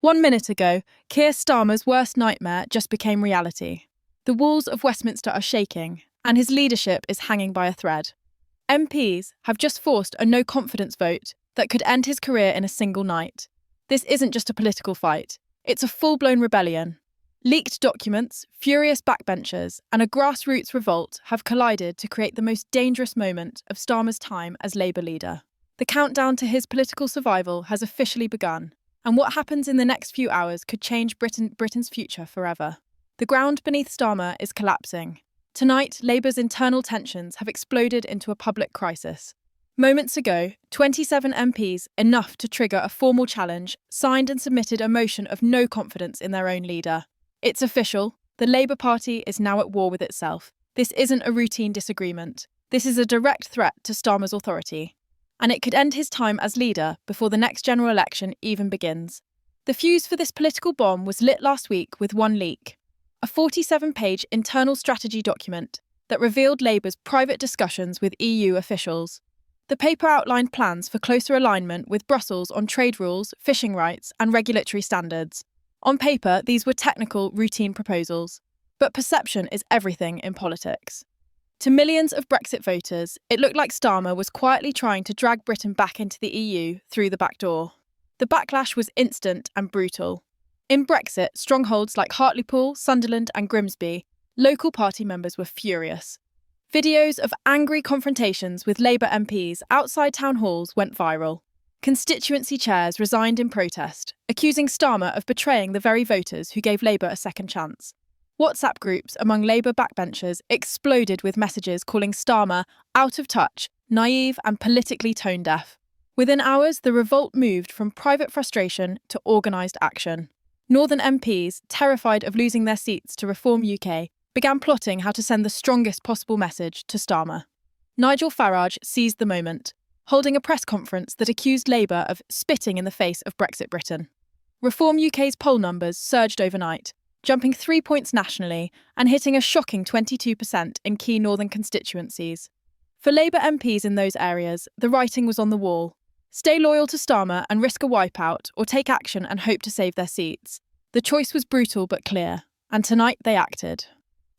1 minute ago, Keir Starmer's worst nightmare just became reality. The walls of Westminster are shaking, and his leadership is hanging by a thread. MPs have just forced a no-confidence vote that could end his career in a single night. This isn't just a political fight, it's a full-blown rebellion. Leaked documents, furious backbenchers, and a grassroots revolt have collided to create the most dangerous moment of Starmer's time as Labour leader. The countdown to his political survival has officially begun, and what happens in the next few hours could change Britain's future forever. The ground beneath Starmer is collapsing. Tonight, Labour's internal tensions have exploded into a public crisis. Moments ago, 27 MPs, enough to trigger a formal challenge, signed and submitted a motion of no confidence in their own leader. It's official. The Labour Party is now at war with itself. This isn't a routine disagreement. This is a direct threat to Starmer's authority. And it could end his time as leader before the next general election even begins. The fuse for this political bomb was lit last week with one leak. A 47-page internal strategy document that revealed Labour's private discussions with EU officials. The paper outlined plans for closer alignment with Brussels on trade rules, fishing rights, and regulatory standards. On paper, these were technical, routine proposals. But perception is everything in politics. To millions of Brexit voters, it looked like Starmer was quietly trying to drag Britain back into the EU through the back door. The backlash was instant and brutal. In Brexit, strongholds like Hartlepool, Sunderland and Grimsby, local party members were furious. Videos of angry confrontations with Labour MPs outside town halls went viral. Constituency chairs resigned in protest, accusing Starmer of betraying the very voters who gave Labour a second chance. WhatsApp groups among Labour backbenchers exploded with messages calling Starmer out of touch, naive and politically tone-deaf. Within hours, the revolt moved from private frustration to organised action. Northern MPs, terrified of losing their seats to Reform UK, began plotting how to send the strongest possible message to Starmer. Nigel Farage seized the moment, holding a press conference that accused Labour of spitting in the face of Brexit Britain. Reform UK's poll numbers surged overnight, jumping 3 points nationally and hitting a shocking 22% in key northern constituencies. For Labour MPs in those areas, the writing was on the wall. Stay loyal to Starmer and risk a wipeout, or take action and hope to save their seats. The choice was brutal but clear, and tonight they acted.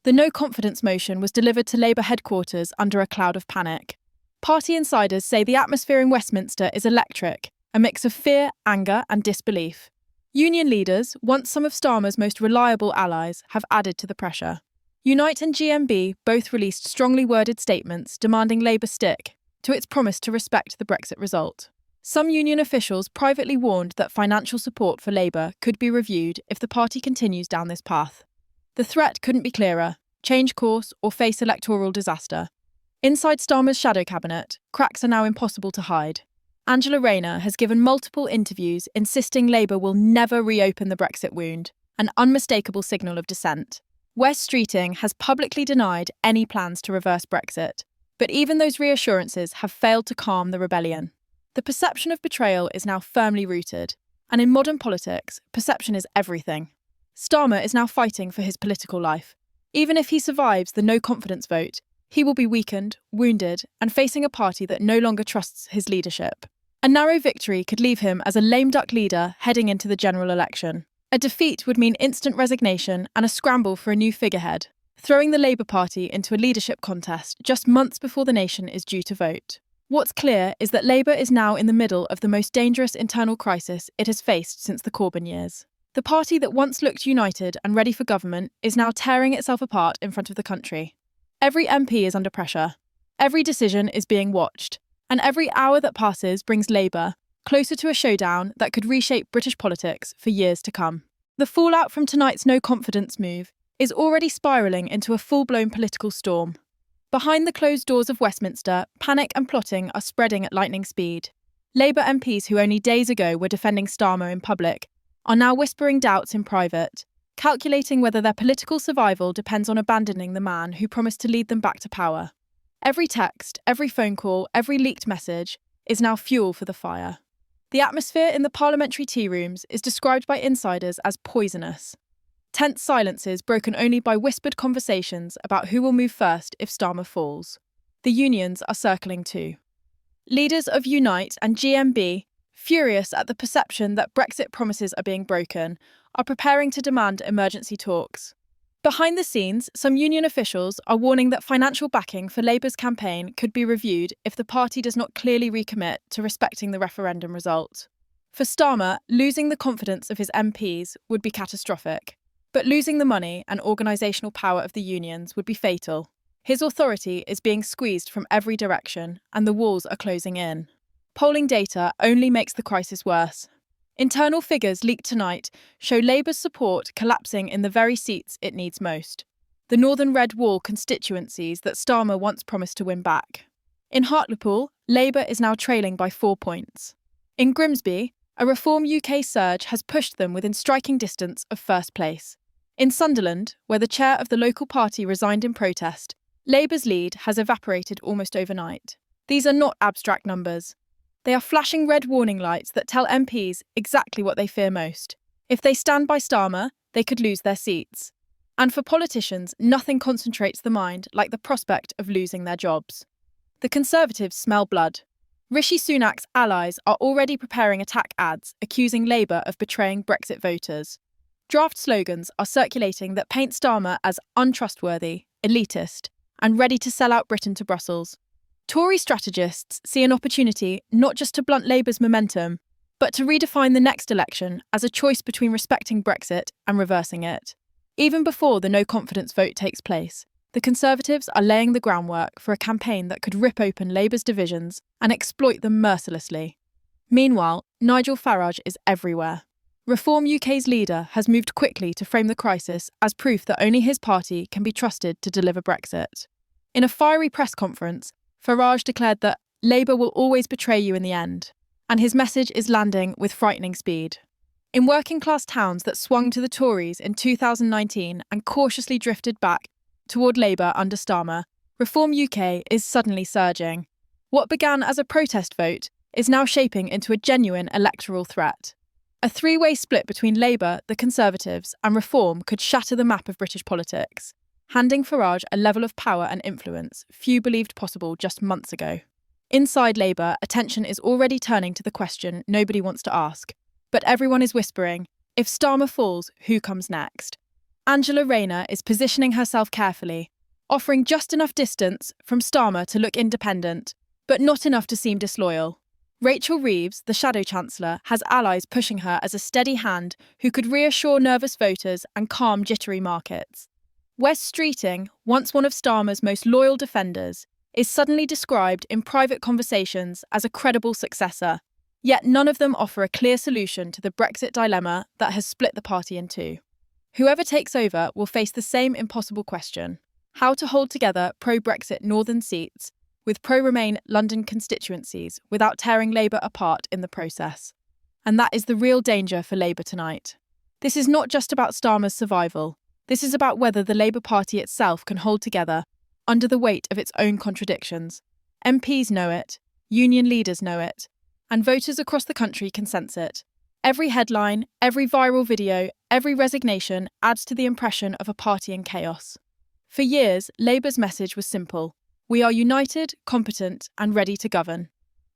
The no-confidence motion was delivered to Labour headquarters under a cloud of panic. Party insiders say the atmosphere in Westminster is electric, a mix of fear, anger and disbelief. Union leaders, once some of Starmer's most reliable allies, have added to the pressure. Unite and GMB both released strongly worded statements demanding Labour stick to its promise to respect the Brexit result. Some union officials privately warned that financial support for Labour could be reviewed if the party continues down this path. The threat couldn't be clearer: change course or face electoral disaster. Inside Starmer's shadow cabinet, cracks are now impossible to hide. Angela Rayner has given multiple interviews insisting Labour will never reopen the Brexit wound, an unmistakable signal of dissent. Wes Streeting has publicly denied any plans to reverse Brexit, but even those reassurances have failed to calm the rebellion. The perception of betrayal is now firmly rooted, and in modern politics, perception is everything. Starmer is now fighting for his political life. Even if he survives the no-confidence vote, he will be weakened, wounded, and facing a party that no longer trusts his leadership. A narrow victory could leave him as a lame duck leader heading into the general election. A defeat would mean instant resignation and a scramble for a new figurehead, throwing the Labour Party into a leadership contest just months before the nation is due to vote. What's clear is that Labour is now in the middle of the most dangerous internal crisis it has faced since the Corbyn years. The party that once looked united and ready for government is now tearing itself apart in front of the country. Every MP is under pressure. Every decision is being watched. And every hour that passes brings Labour closer to a showdown that could reshape British politics for years to come. The fallout from tonight's no-confidence move is already spiralling into a full-blown political storm. Behind the closed doors of Westminster, panic and plotting are spreading at lightning speed. Labour MPs who only days ago were defending Starmer in public are now whispering doubts in private, calculating whether their political survival depends on abandoning the man who promised to lead them back to power. Every text, every phone call, every leaked message is now fuel for the fire. The atmosphere in the parliamentary tea rooms is described by insiders as poisonous. Tense silences broken only by whispered conversations about who will move first if Starmer falls. The unions are circling too. Leaders of Unite and GMB furious at the perception that Brexit promises are being broken, are preparing to demand emergency talks. Behind the scenes, some union officials are warning that financial backing for Labour's campaign could be reviewed if the party does not clearly recommit to respecting the referendum result. For Starmer, losing the confidence of his MPs would be catastrophic, but losing the money and organisational power of the unions would be fatal. His authority is being squeezed from every direction, and the walls are closing in. Polling data only makes the crisis worse. Internal figures leaked tonight show Labour's support collapsing in the very seats it needs most, the Northern Red Wall constituencies that Starmer once promised to win back. In Hartlepool, Labour is now trailing by 4 points. In Grimsby, a Reform UK surge has pushed them within striking distance of first place. In Sunderland, where the chair of the local party resigned in protest, Labour's lead has evaporated almost overnight. These are not abstract numbers. They are flashing red warning lights that tell MPs exactly what they fear most. If they stand by Starmer, they could lose their seats. And for politicians, nothing concentrates the mind like the prospect of losing their jobs. The Conservatives smell blood. Rishi Sunak's allies are already preparing attack ads accusing Labour of betraying Brexit voters. Draft slogans are circulating that paint Starmer as untrustworthy, elitist, and ready to sell out Britain to Brussels. Tory strategists see an opportunity not just to blunt Labour's momentum, but to redefine the next election as a choice between respecting Brexit and reversing it. Even before the no-confidence vote takes place, the Conservatives are laying the groundwork for a campaign that could rip open Labour's divisions and exploit them mercilessly. Meanwhile, Nigel Farage is everywhere. Reform UK's leader has moved quickly to frame the crisis as proof that only his party can be trusted to deliver Brexit. In a fiery press conference, Farage declared that Labour will always betray you in the end, and his message is landing with frightening speed. In working-class towns that swung to the Tories in 2019 and cautiously drifted back toward Labour under Starmer, Reform UK is suddenly surging. What began as a protest vote is now shaping into a genuine electoral threat. A three-way split between Labour, the Conservatives, and Reform could shatter the map of British politics, handing Farage a level of power and influence few believed possible just months ago. Inside Labour, attention is already turning to the question nobody wants to ask, but everyone is whispering, if Starmer falls, who comes next? Angela Rayner is positioning herself carefully, offering just enough distance from Starmer to look independent, but not enough to seem disloyal. Rachel Reeves, the Shadow Chancellor, has allies pushing her as a steady hand who could reassure nervous voters and calm jittery markets. Wes Streeting, once one of Starmer's most loyal defenders, is suddenly described in private conversations as a credible successor, yet none of them offer a clear solution to the Brexit dilemma that has split the party in two. Whoever takes over will face the same impossible question: how to hold together pro-Brexit northern seats with pro-Remain London constituencies without tearing Labour apart in the process. And that is the real danger for Labour tonight. This is not just about Starmer's survival. This is about whether the Labour Party itself can hold together under the weight of its own contradictions. MPs know it, union leaders know it, and voters across the country can sense it. Every headline, every viral video, every resignation adds to the impression of a party in chaos. For years, Labour's message was simple: we are united, competent, and ready to govern.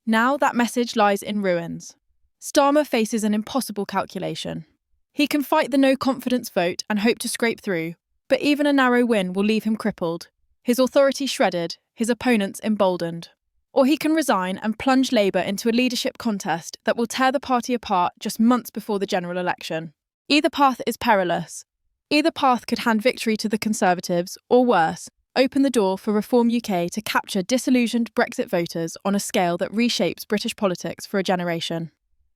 Now that message lies in ruins. Starmer faces an impossible calculation. He can fight the no-confidence vote and hope to scrape through, but even a narrow win will leave him crippled, his authority shredded, his opponents emboldened. Or he can resign and plunge Labour into a leadership contest that will tear the party apart just months before the general election. Either path is perilous. Either path could hand victory to the Conservatives, or worse, open the door for Reform UK to capture disillusioned Brexit voters on a scale that reshapes British politics for a generation.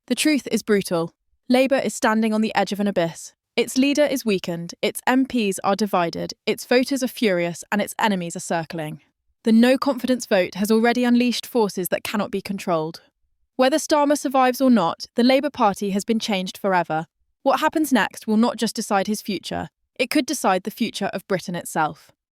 The truth is brutal. Labour is standing on the edge of an abyss. Its leader is weakened, its MPs are divided, its voters are furious, and its enemies are circling. The no-confidence vote has already unleashed forces that cannot be controlled. Whether Starmer survives or not, the Labour Party has been changed forever. What happens next will not just decide his future, it could decide the future of Britain itself.